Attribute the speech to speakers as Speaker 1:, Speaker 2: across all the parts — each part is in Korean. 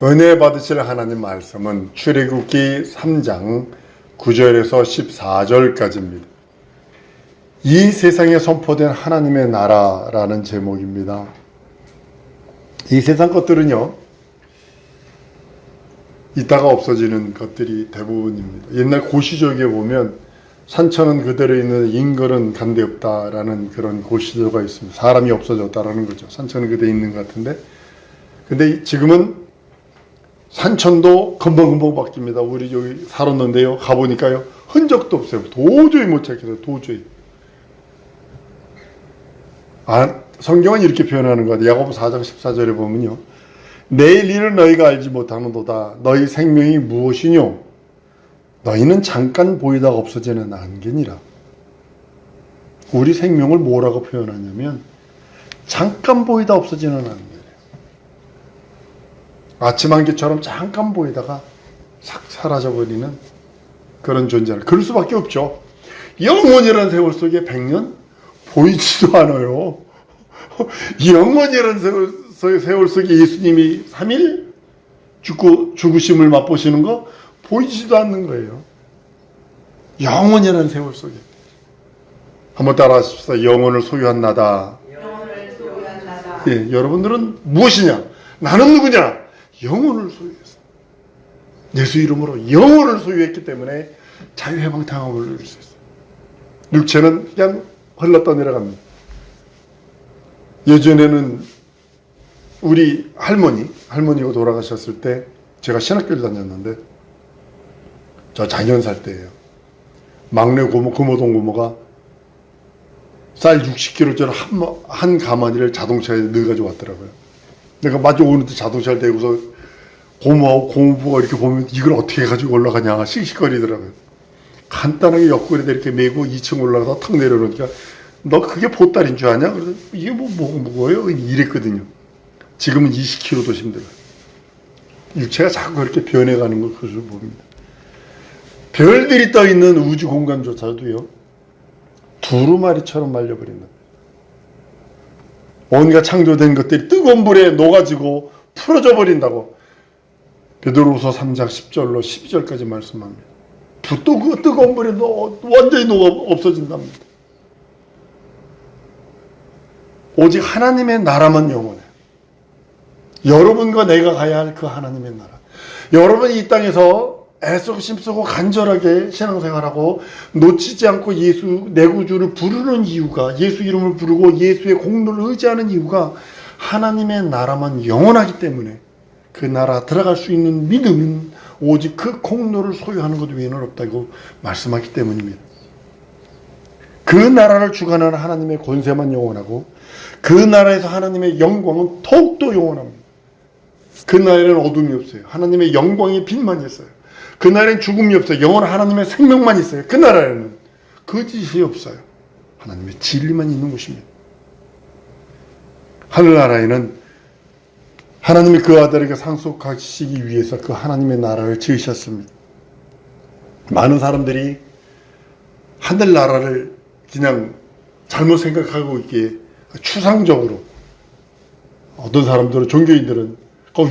Speaker 1: 은혜 받으실 하나님 말씀은 출애굽기 3장 9절에서 14절까지입니다. 이 세상에 선포된 하나님의 나라라는 제목입니다. 이 세상 것들은요, 있다가 없어지는 것들이 대부분입니다. 옛날 고시적에 보면 산천은 그대로 있는 인걸은 간데 없다라는 그런 고시조가 있습니다. 사람이 없어졌다라는 거죠. 산천은 그대로 있는 것 같은데, 근데 지금은 산천도 금방금방 바뀝니다. 우리 여기 살았는데요, 가보니까요, 흔적도 없어요. 도저히 못 찾겠어요. 도저히. 성경은 이렇게 표현하는 것 같아요. 야고보 4장 14절에 보면요, 내일 일을 너희가 알지 못하는도다. 너희 생명이 무엇이뇨? 너희는 잠깐 보이다가 없어지는 안개니라. 우리 생명을 뭐라고 표현하냐면 잠깐 보이다 없어지는 안개. 아침 안개처럼 잠깐 보이다가 싹 사라져버리는 그런 존재라. 그럴 수밖에 없죠. 영원이라는 세월 속에 100년 보이지도 않아요. 영원이라는 세월 속에 예수님이 3일 죽으심을 맛보시는 거 보이지도 않는 거예요. 영원이라는 세월 속에. 한번 따라하십시다. 영혼을 소유한 나다.
Speaker 2: 영혼을 소유한 나다.
Speaker 1: 예, 여러분들은 무엇이냐? 나는 누구냐? 영혼을 소유했어. 예수 이름으로 영혼을 소유했기 때문에 자유해방탕함을 누릴 수 있어요. 육체는 그냥 흘러떠내려갑니다. 예전에는 우리 할머니가 돌아가셨을 때 제가 신학교를 다녔는데, 저 작년 살 때예요. 막내 고모, 금호동 고모가 쌀 60kg짜리 한 가마니를 자동차에 넣어가지고 왔더라고요. 내가 마주 오는데 자동차를 대고서 고모하고 고모부가 이렇게 보면 이걸 어떻게 가지고 올라가냐 씩씩거리더라고요. 간단하게 옆구리에 이렇게 메고 2층 올라가다 탁 내려놓으니까 너 그게 보따리인 줄 아냐? 그래서 이게 뭐가 무거워요? 이랬거든요. 지금은 20kg도 힘들어요. 육체가 자꾸 이렇게 변해가는 걸 그것을 봅니다. 별들이 떠있는 우주 공간조차도요, 두루마리처럼 말려버린다. 온갖 창조된 것들이 뜨거운 불에 녹아지고 풀어져 버린다고 베드로후서 3장 10절로 12절까지 말씀합니다. 또 그 뜨거운 불에 완전히 녹아 없어진답니다. 오직 하나님의 나라만 영원해. 여러분과 내가 가야 할 그 하나님의 나라. 여러분이 이 땅에서 애쓰고 힘쓰고 간절하게 신앙생활하고 놓치지 않고 예수 내 구주를 부르는 이유가, 예수 이름을 부르고 예수의 공로를 의지하는 이유가 하나님의 나라만 영원하기 때문에, 그 나라 들어갈 수 있는 믿음은 오직 그 공로를 소유하는 것 외에는 없다고 말씀하기 때문입니다. 그 나라를 주관하는 하나님의 권세만 영원하고, 그 나라에서 하나님의 영광은 더욱더 영원합니다. 그 나라에는 어둠이 없어요. 하나님의 영광의 빛만 있어요. 그 나라에는 죽음이 없어요. 영원한 하나님의 생명만 있어요. 그 나라에는 거짓이 없어요. 하나님의 진리만 있는 곳입니다. 하늘나라에는 하나님이 그 아들에게 상속하시기 위해서 그 하나님의 나라를 지으셨습니다. 많은 사람들이 하늘나라를 그냥 잘못 생각하고 있기에 추상적으로, 어떤 사람들은, 종교인들은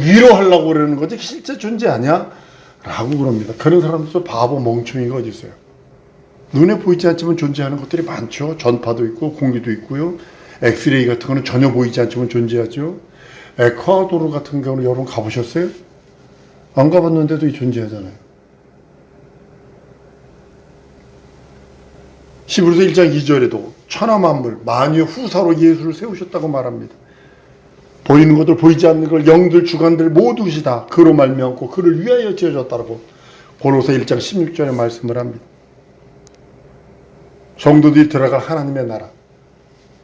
Speaker 1: 위로하려고 그러는 거지 실제 존재 아니야? 라고 그럽니다. 그런 사람들 바보 멍청이가 어디 있어요? 눈에 보이지 않지만 존재하는 것들이 많죠. 전파도 있고 공기도 있고요. 엑스레이 같은 거는 전혀 보이지 않지만 존재하죠. 에콰도르 같은 경우는 여러분 가보셨어요? 안 가봤는데도 존재하잖아요. 히브리서 1장 2절에도 천하만물 만유의 후사로 예수를 세우셨다고 말합니다. 보이는 것들, 보이지 않는 걸, 영들, 주관들 모두시 다 그로 말미암고 그를 위하여 지어졌다고 고로새 1장 16절에 말씀을 합니다. 성도들이 들어갈 하나님의 나라,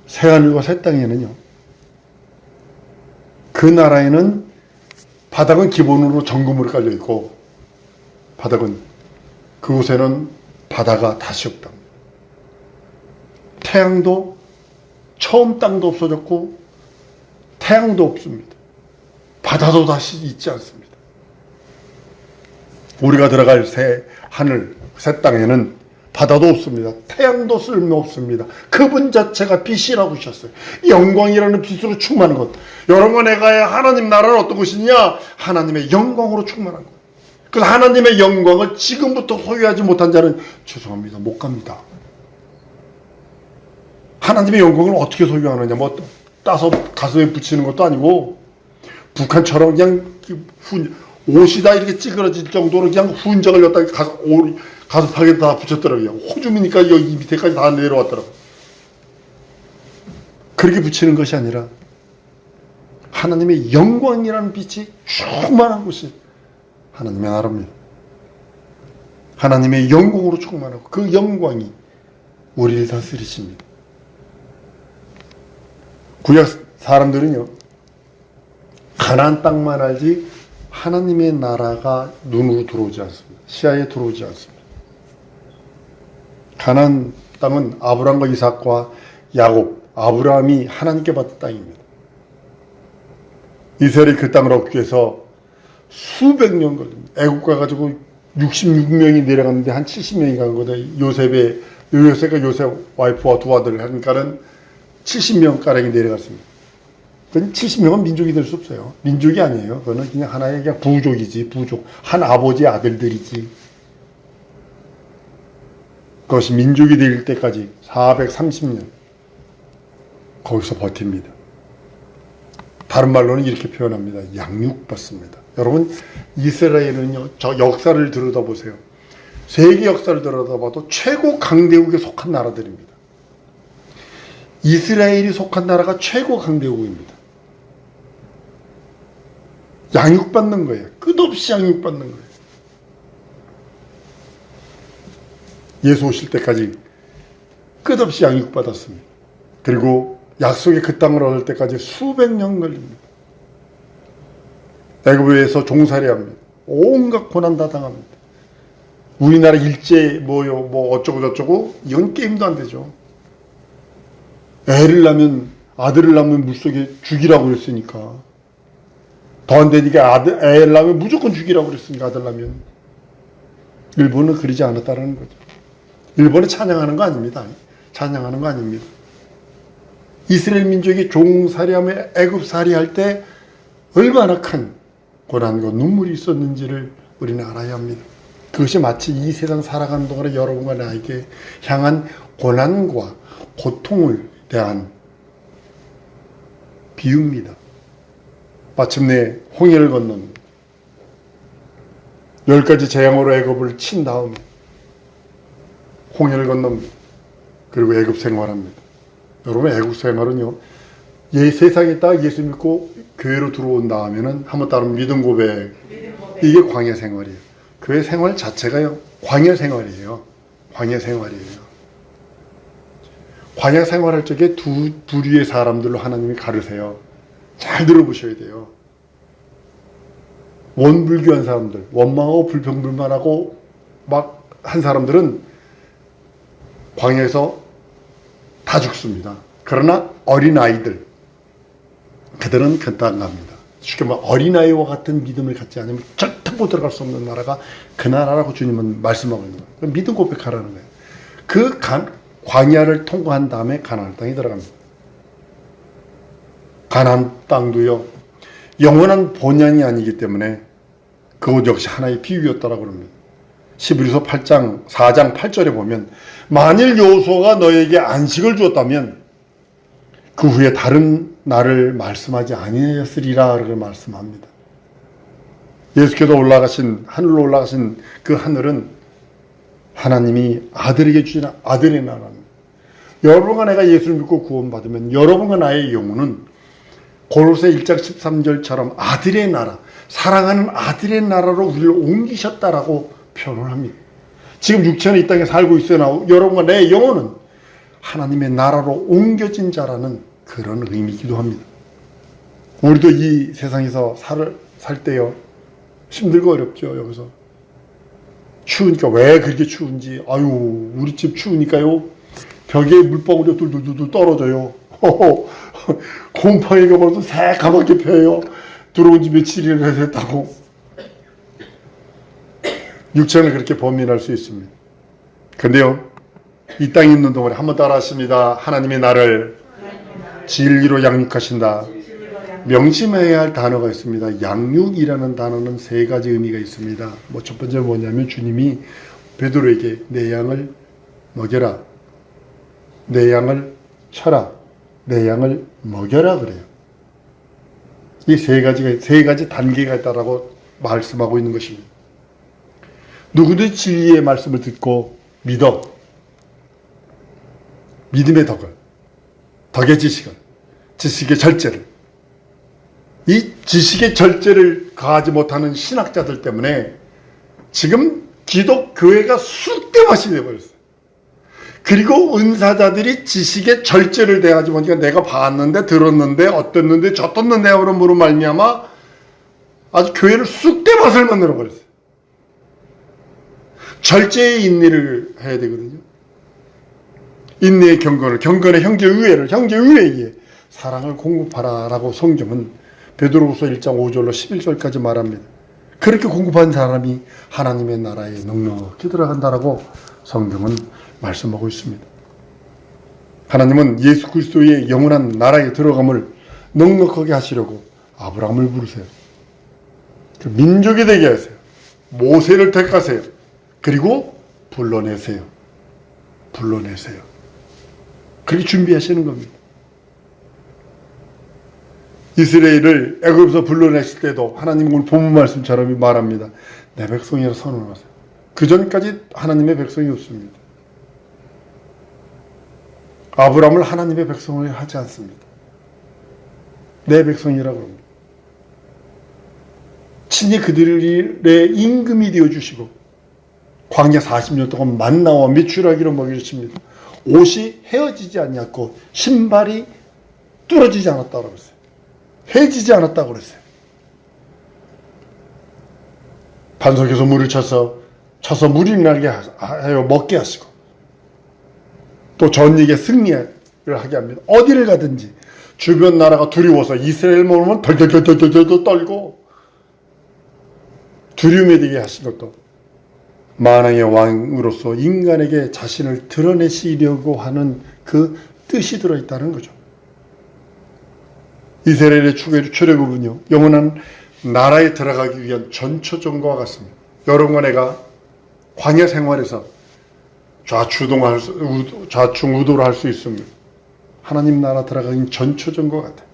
Speaker 1: 새하늘과 새 땅에는요, 그 나라에는 바닥은 기본으로 정금으로 깔려 있고, 바닥은, 그곳에는 바다가 다시 없답니다. 태양도, 처음 땅도 없어졌고 태양도 없습니다. 바다도 다시 있지 않습니다. 우리가 들어갈 새 하늘, 새 땅에는 바다도 없습니다. 태양도 쓸모없습니다. 그분 자체가 빛이라고 하셨어요. 영광이라는 빛으로 충만한 것. 여러분, 내가 하나님 나라는 어떤 것이냐? 하나님의 영광으로 충만한 것. 그래서 하나님의 영광을 지금부터 소유하지 못한 자는 죄송합니다, 못 갑니다. 하나님의 영광을 어떻게 소유하느냐? 뭐 따서 가슴에 붙이는 것도 아니고, 북한처럼 그냥 옷이 다 이렇게 찌그러질 정도로 그냥 훈장을 갖다가 가슴팍에다 붙였더라고요. 호주미니까 여기 밑에까지 다 내려왔더라고요. 그렇게 붙이는 것이 아니라 하나님의 영광이라는 빛이 충만한 곳이 하나님의 나라입니다. 하나님의 영광으로 충만하고 그 영광이 우리를 다스리십니다. 구약 사람들은요, 가나안 땅만 알지 하나님의 나라가 눈으로 들어오지 않습니다. 시야에 들어오지 않습니다. 가나안 땅은 아브라함과 이삭과 야곱, 아브라함이 하나님께 받은 땅입니다. 이스라엘이 그 땅을 얻기 위해서 수백 년 걸립니다. 애국 가가지고 66명이 내려갔는데 한 70명이 간 거다. 요셉과 요셉 와이프와 두 아들을 하니까는 70명 가량이 내려갔습니다. 그건 70명은 민족이 될 수 없어요. 민족이 아니에요. 그거는 그냥 하나의 그냥 부족이지, 부족. 한 아버지의 아들들이지. 그것이 민족이 될 때까지 430년 거기서 버팁니다. 다른 말로는 이렇게 표현합니다. 양육받습니다. 여러분, 이스라엘은요, 저 역사를 들여다보세요. 세계 역사를 들여다봐도 최고 강대국에 속한 나라들입니다. 이스라엘이 속한 나라가 최고 강대국입니다. 양육받는 거예요. 끝없이 양육받는 거예요. 예수 오실 때까지 끝없이 양육받았습니다. 그리고 약속의 그 땅을 얻을 때까지 수백 년 걸립니다. 애굽에서 종살이합니다. 온갖 고난 다 당합니다. 우리나라 일제 뭐 어쩌고 저쩌고 이건 게임도 안 되죠. 애를 낳으면 아들을 낳으면 물속에 죽이라고 그랬으니까 더 안 되니까 애를 낳으면 무조건 죽이라고 그랬으니까 아들 낳으면. 일본은 그러지 않았다는 거죠. 일본은 찬양하는 거 아닙니다. 찬양하는 거 아닙니다. 이스라엘 민족이 종살이하며 애굽살이할 때 얼마나 큰 고난과 눈물이 있었는지를 우리는 알아야 합니다. 그것이 마치 이 세상 살아가는 동안에 여러분과 나에게 향한 고난과 고통을 대한 비유입니다. 마침내 홍해를 건넙니다. 10가지 재앙으로 애굽을 친 다음에 홍해를 건넙니다. 그리고 애굽 생활합니다. 여러분, 애국 생활은요, 세상에 딱 예수 믿고 교회로 들어온 다음에는 한번 따르면 믿음 고백. 이게 광야 생활이에요. 교회 생활 자체가요, 광야 생활이에요. 광야 생활이에요. 광야 생활할 적에 두 부류의 사람들로 하나님이 가르세요. 잘 들어보셔야 돼요. 원불교한 사람들, 원망하고 불평불만하고 막 한 사람들은 광야에서 다 죽습니다. 그러나 어린아이들, 그들은 그 땅 갑니다. 쉽게 말하면 어린아이와 같은 믿음을 갖지 않으면 절대 못 들어갈 수 없는 나라가 그 나라라고 주님은 말씀하고 있는 거예요. 믿음 고백하라는 거예요. 그 광야를 통과한 다음에 가나안 땅에 들어갑니다. 가나안 땅도요, 영원한 본향이 아니기 때문에 그것 역시 하나의 비유였다라고 합니다. 히브리서 4장 8절에 보면 만일 여호수아가 너에게 안식을 주었다면 그 후에 다른 날을 말씀하지 아니하였으리라 라고 말씀합니다. 예수께서 하늘로 올라가신 그 하늘은 하나님이 아들에게 주신 아들의 나라입니다. 여러분과 내가 예수를 믿고 구원받으면 여러분과 나의 영혼은 고로새 1장 13절처럼 아들의 나라, 사랑하는 아들의 나라로 우리를 옮기셨다라고 표현을 합니다. 지금 육체는 이 땅에 살고 있으나 여러분과 내 영혼은 하나님의 나라로 옮겨진 자라는 그런 의미이기도 합니다. 우리도 이 세상에서 살 때요, 힘들고 어렵죠. 여기서 추우니까, 왜 그렇게 추운지, 아유 우리 집 추우니까요 벽에 물방울이 뚫뚫뚫 떨어져요. 곰팡이가 벌써 새까맣게 펴요. 들어온 지 며칠이나 됐다고. 육체는 그렇게 범민할 수 있습니다. 근데요, 이 땅에 있는 동안에 한번 따라 하십니다. 하나님이 나를 진리로 양육하신다. 명심해야 할 단어가 있습니다. 양육이라는 단어는 세 가지 의미가 있습니다. 첫 번째 뭐냐면 주님이 베드로에게 내 양을 먹여라, 내 양을 쳐라, 내 양을 먹여라 그래요. 이 세 가지 단계가 있다라고 말씀하고 있는 것입니다. 누구도 진리의 말씀을 듣고 믿어. 믿음의 덕의 지식의 절제를. 이 지식의 절제를 가하지 못하는 신학자들 때문에 지금 기독교회가 쑥대밭이 되어버렸어요. 그리고 은사자들이 지식의 절제를 대하지 보니까 내가 봤는데 들었는데 어땠는데 저떴는데 하는 물로 말미암아 아주 교회를 쑥대밭을 만들어버렸어요. 절제의 인내를 해야 되거든요. 인내의 경건의 형제의회를 형제의회에 사랑을 공급하라 라고 성경은 베드로후서 1장 5절로 11절까지 말합니다. 그렇게 공급한 사람이 하나님의 나라에 넉넉히 들어간다라고 성경은 말씀하고 있습니다. 하나님은 예수 그리스도의 영원한 나라에 들어감을 넉넉하게 하시려고 아브라함을 부르세요. 민족이 되게 하세요. 모세를 택하세요. 그리고 불러내세요. 그렇게 준비하시는 겁니다. 이스라엘을 애굽에서 불러내실 때도 하나님 오늘 본문 말씀처럼 말합니다. 내 백성이라 선언하세요. 그 전까지 하나님의 백성이 없습니다. 아브라함을 하나님의 백성을 하지 않습니다. 내 백성이라고 합니다. 친히 그들의 임금이 되어주시고 광야 40년 동안 만나와 메추라기로 먹여주십니다. 옷이 헤어지지 않았고 신발이 뚫어지지 않았다고 그랬어요. 헤어지지 않았다고 그랬어요. 반석에서 물을 쳐서 물이 나게 하여 먹게 하시고 또 전역에 승리를 하게 합니다. 어디를 가든지 주변 나라가 두려워서 이스라엘 몸은 덜덜덜덜덜 떨고 두려움에 되게 하신 것도 만왕의 왕으로서 인간에게 자신을 드러내시려고 하는 그 뜻이 들어있다는 거죠. 이스라엘의 출애굽은요, 영원한 나라에 들어가기 위한 전초전과 같습니다. 여러분과 내가 광야 생활에서 좌충우돌을 할 수 있습니다. 하나님 나라 들어가긴 전초전과 같아요.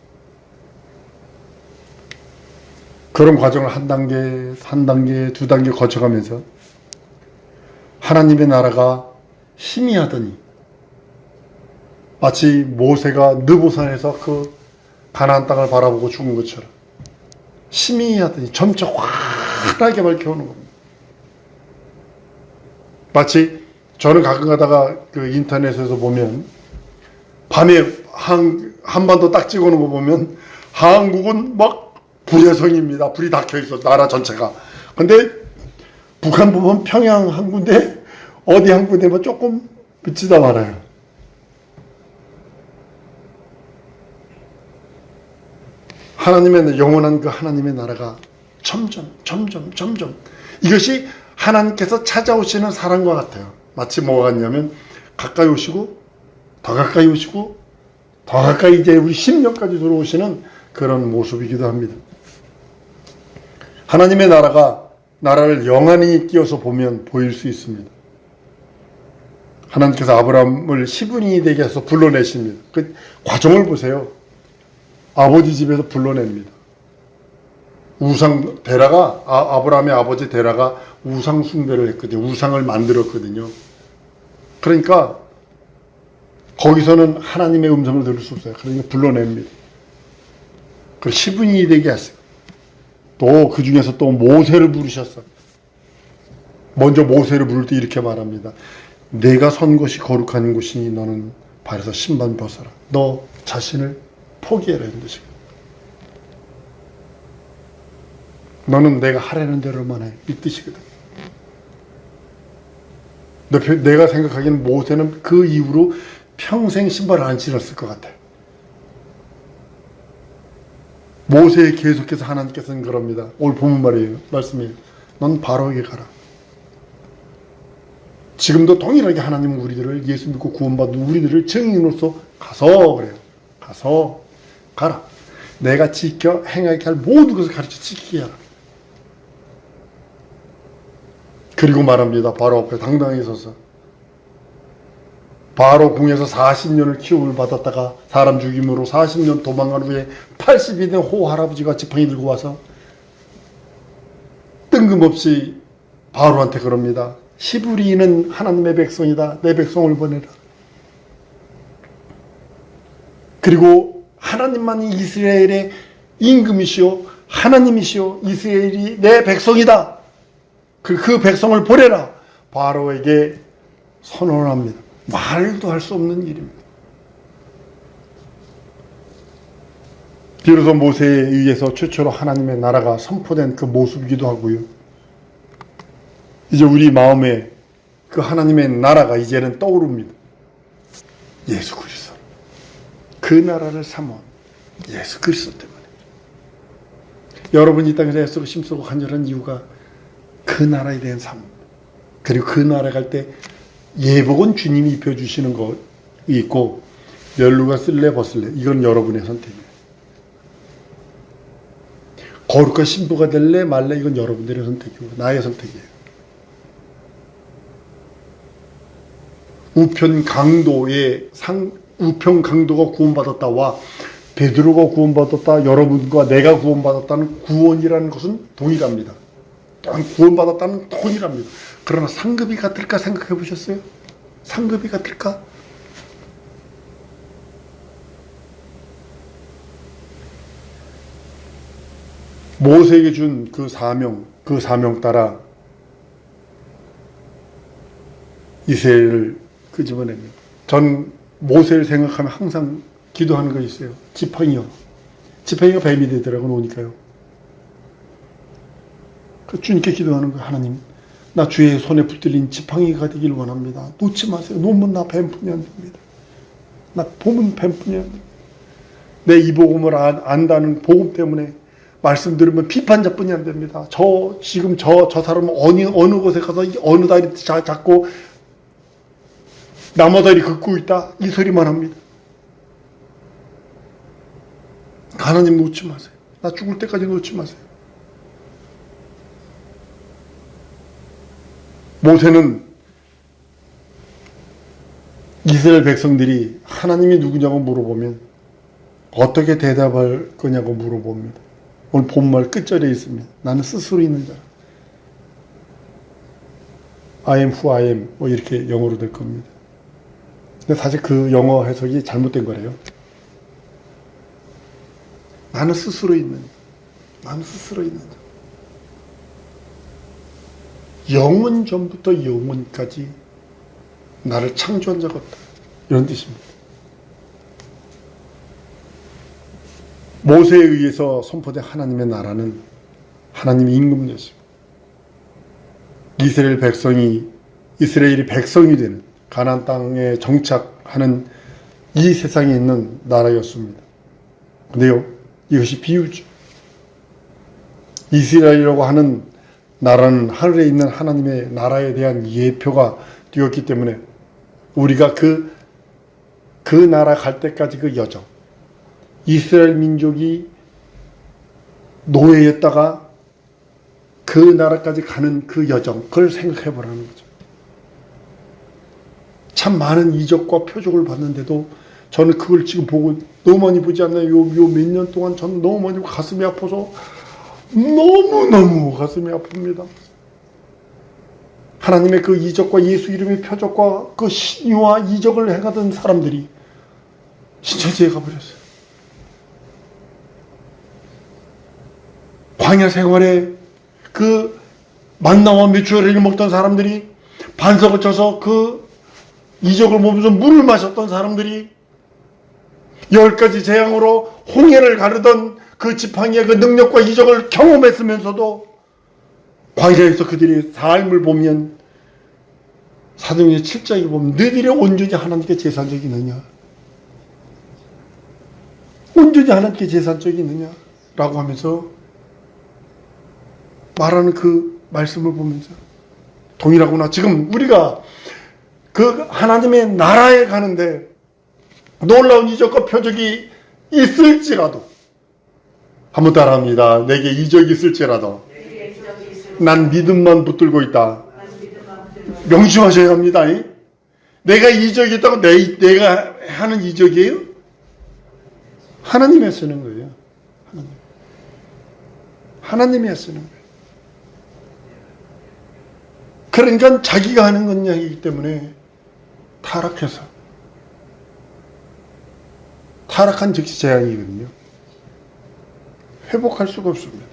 Speaker 1: 그런 과정을 한 단계, 두 단계 거쳐가면서 하나님의 나라가 희미하더니 마치 모세가 느보산에서 그 가나안 땅을 바라보고 죽은 것처럼 희미하더니 점차 환하게 밝혀오는 겁니다. 마치 저는 가끔 가다가 그 인터넷에서 보면 밤에 한반도 딱 찍어놓은 거 보면 한국은 막 불의 성입니다. 불이 다 켜있어, 나라 전체가. 근데 북한 보면 평양 한 군데, 어디 한 군데만 조금 비치다 말아요. 하나님의 영원한 그 하나님의 나라가 점점 이것이 하나님께서 찾아오시는 사랑과 같아요. 마치 뭐가 같냐면 가까이 오시고 더 가까이 오시고 더 가까이 이제 우리 심령까지 들어오시는 그런 모습이기도 합니다. 하나님의 나라를 영안이 끼워서 보면 보일 수 있습니다. 하나님께서 아브라함을 시분이 되게 해서 불러내십니다. 그 과정을 보세요. 아버지 집에서 불러냅니다. 아브라함의 아버지 데라가 우상 숭배를 했거든요. 우상을 만들었거든요. 그러니까 거기서는 하나님의 음성을 들을 수 없어요. 그러니까 불러냅니다. 그 시분이 되게 하세요. 또 그 중에서 또 모세를 부르셨어요. 먼저 모세를 부를 때 이렇게 말합니다. 내가 선 곳이 거룩한 곳이니 너는 발에서 신발 벗어라. 너 자신을 포기해라 이런 뜻이에요. 너는 내가 하라는 대로만 해 이 뜻이거든. 내가 생각하기에는 모세는 그 이후로 평생 신발을 안 신었을 것 같아요. 모세에 계속해서 하나님께서는 그럽니다. 오늘 본문 말씀이에요. 넌 바로에게 가라. 지금도 동일하게 하나님은 우리들을 예수 믿고 구원받은 우리들을 증인으로서 가서 그래요. 가서 가라. 내가 지켜 행하게 할 모든 것을 가르쳐 지키게 하라. 그리고 말합니다. 바로 앞에 당당히 서서 바로 궁에서 40년을 키움을 받았다가 사람 죽임으로 40년 도망간 후에 80이 된 호 할아버지가 지팡이 들고 와서 뜬금없이 바로한테 그럽니다. 히브리인은 하나님의 백성이다. 내 백성을 보내라. 그리고 하나님만이 이스라엘의 임금이시오. 하나님이시오. 이스라엘이 내 백성이다. 그 백성을 보내라. 바로에게 선언합니다. 말도 할 수 없는 일입니다. 비로소 모세에 의해서 최초로 하나님의 나라가 선포된 그 모습이기도 하고요. 이제 우리 마음에 그 하나님의 나라가 이제는 떠오릅니다. 예수 그리스도. 그 나라를 사모한 예수 그리스도 때문에. 여러분이 이 땅에서 애쓰고 힘쓰고 간절한 이유가 그 나라에 대한 사모. 그리고 그 나라 갈 때 예복은 주님이 입혀주시는 거 있고 멸루가 쓸래 벗을래 이건 여러분의 선택이에요. 거룩한 신부가 될래 말래 이건 여러분들의 선택이고 나의 선택이에요. 우편 강도가 구원받았다와 베드로가 구원받았다 여러분과 내가 구원받았다는 구원이라는 것은 동일합니다. 또한 구원받았다는 동일합니다. 그러나 상급이 같을까 생각해 보셨어요? 상급이 같을까? 모세에게 준 그 사명 따라 이스라엘을 끄집어냅니다. 전 모세를 생각하면 항상 기도하는 거 있어요. 지팡이요. 지팡이가 뱀이 되더라고 놓으니까요. 그 주님께 기도하는 거예요. 하나님, 나 주의 손에 붙들린 지팡이가 되길 원합니다. 놓지 마세요. 놓으면 나 뱀뿐이 안 됩니다. 나 보면 뱀뿐이 안 됩니다. 내 이 복음을 안다는 복음 때문에 말씀 들으면 비판자뿐이 안 됩니다. 지금 저 사람은 어느 곳에 가서 어느 다리 잡고 나무 다리 긋고 있다. 이 소리만 합니다. 하나님 놓지 마세요. 나 죽을 때까지 놓지 마세요. 모세는 이스라엘 백성들이 하나님이 누구냐고 물어보면 어떻게 대답할 거냐고 물어봅니다. 오늘 본말 끝절에 있습니다. 나는 스스로 있는 자라. I am who I am 뭐 이렇게 영어로 될 겁니다. 근데 사실 그 영어 해석이 잘못된 거래요. 나는 스스로 있는 자. 나는 스스로 있는 자. 영원 전부터 영원까지 나를 창조한 자가 없다. 이런 뜻입니다. 모세에 의해서 선포된 하나님의 나라는 하나님의 임금이었습니다. 이스라엘이 백성이 되는 가나안 땅에 정착하는 이 세상에 있는 나라였습니다. 근데요, 이것이 비유죠. 이스라엘이라고 하는 나라는 하늘에 있는 하나님의 나라에 대한 예표가 되었기 때문에 우리가 그 나라 갈 때까지 그 여정, 이스라엘 민족이 노예였다가 그 나라까지 가는 그 여정, 그걸 생각해 보라는 거죠. 참 많은 이적과 표적을 봤는데도 저는 그걸 지금 보고 너무 많이 보지 않나요? 요 몇 년 동안 저는 너무 많이 가슴이 아파서 너무너무 가슴이 아픕니다. 하나님의 그 이적과 예수 이름의 표적과 그 신유와 이적을 행하던 사람들이 신천지에 가버렸어요. 광야 생활에 그 만나와 메추리를 먹던 사람들이 반석을 쳐서 그 이적을 보면서 물을 마셨던 사람들이 10가지 재앙으로 홍해를 가르던 그 지팡이의 그 능력과 이적을 경험했으면서도 광야에서 그들의 삶을 보면 사도행전 7장에 보면 너희들이 온전히 하나님께 제사적이 있느냐? 온전히 하나님께 제사적이 있느냐? 라고 하면서 말하는 그 말씀을 보면서 동일하구나. 지금 우리가 그 하나님의 나라에 가는데 놀라운 이적과 표적이 있을지라도, 한번 따라합니다. 내게 이적이 있을지라도
Speaker 2: 내게 기적이 있을
Speaker 1: 난 믿음만 붙들고 있다.
Speaker 2: 난 믿음만 붙들고
Speaker 1: 명심하셔야 합니다. 내가 이적이 있다고 내가 하는 이적이에요? 하나님이 하시는 거예요. 하나님이 하시는 거예요. 그러니까 자기가 하는 건이기 때문에 타락한 즉시 재앙이거든요. 회복할 수가 없습니다.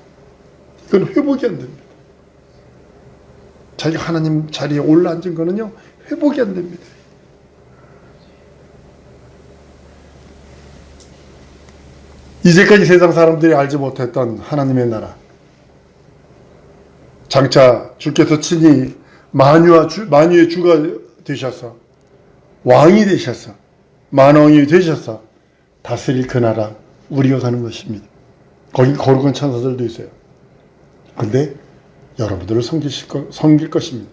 Speaker 1: 이건 회복이 안 됩니다. 자기가 하나님 자리에 올라앉은 거는요, 회복이 안 됩니다. 이제까지 세상 사람들이 알지 못했던 하나님의 나라, 장차 주께서 친히 만유의 주가 되셔서 왕이 되셔서 만왕이 되셔서 다스릴 그 나라, 우리가 가는 것입니다. 거기 거룩한 천사들도 있어요. 그런데 여러분들을 섬길 것입니다.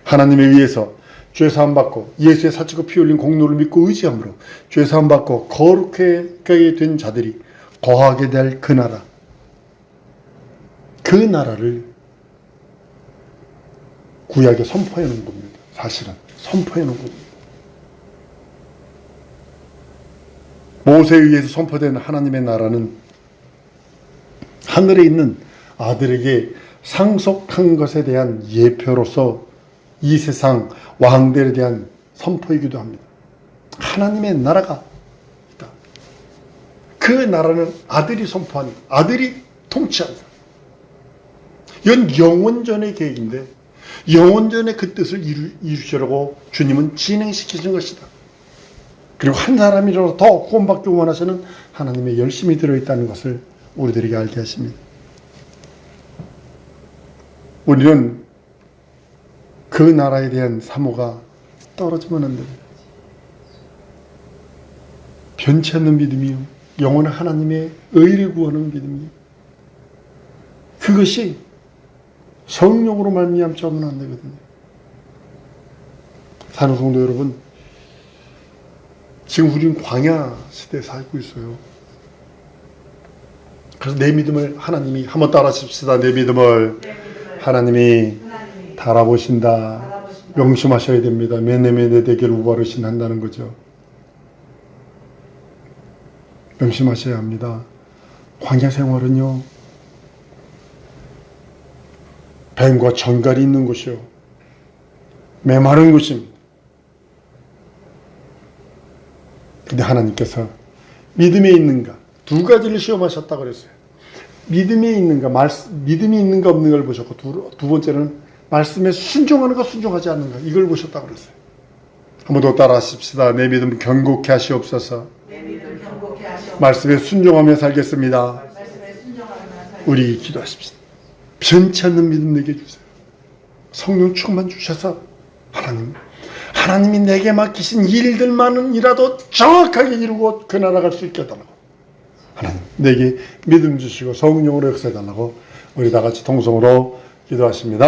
Speaker 1: 하나님에 의해서 죄사함 받고 예수의 사치고 피 흘린 공로를 믿고 의지함으로 죄사함 받고 거룩하게 된 자들이 거하게 될 그 나라, 그 나라를 구약에 선포해 놓은 겁니다. 사실은 선포해 놓은 겁니다. 모세에 의해서 선포된 하나님의 나라는 하늘에 있는 아들에게 상속한 것에 대한 예표로서 이 세상 왕들에 대한 선포이기도 합니다. 하나님의 나라가 있다. 그 나라는 아들이 선포하는, 아들이 통치한다. 이건 영원전의 계획인데 영원전의 그 뜻을 이루시려고 주님은 진행시키신 것이다. 그리고 한 사람이라도 더 구원받기 원하시는 하나님의 열심이 들어있다는 것을 우리들에게 알게 하십니다. 우리는 그 나라에 대한 사모가 떨어지면 안 됩니다. 변치 않는 믿음이요, 영원한 하나님의 의를 구하는 믿음이요, 그것이 성령으로 말미암지 않으면 안 되거든요. 사는 성도 여러분, 지금 우리는 광야 시대에 살고 있어요. 그래서 내 믿음을 하나님이, 한번 따라하십시다. 내 믿음을 하나님이 달아보신다. 명심하셔야 됩니다. 메네메네 대결 우바르신 한다는 거죠. 명심하셔야 합니다. 광야 생활은요, 뱀과 전갈이 있는 곳이요, 메마른 곳입니다. 근데 하나님께서 믿음에 있는가, 두 가지를 시험하셨다고 그랬어요. 믿음이 있는가 없는 걸 보셨고, 두 번째는 말씀에 순종하는가 순종하지 않는가, 이걸 보셨다고 그랬어요. 한 번 더 따라하십시다. 내 믿음 견고케 하시옵소서. 말씀에 순종하며 살겠습니다. 우리 기도하십시다. 변치 않는 믿음 내게 주세요. 성령 충만 주셔서 하나님이 내게 맡기신 일들만이라도 정확하게 이루고 그 나라 갈 수 있게 해달라고, 하나님 내게 믿음 주시고 성령으로 역사해달라고 우리 다 같이 통성으로 기도하십니다.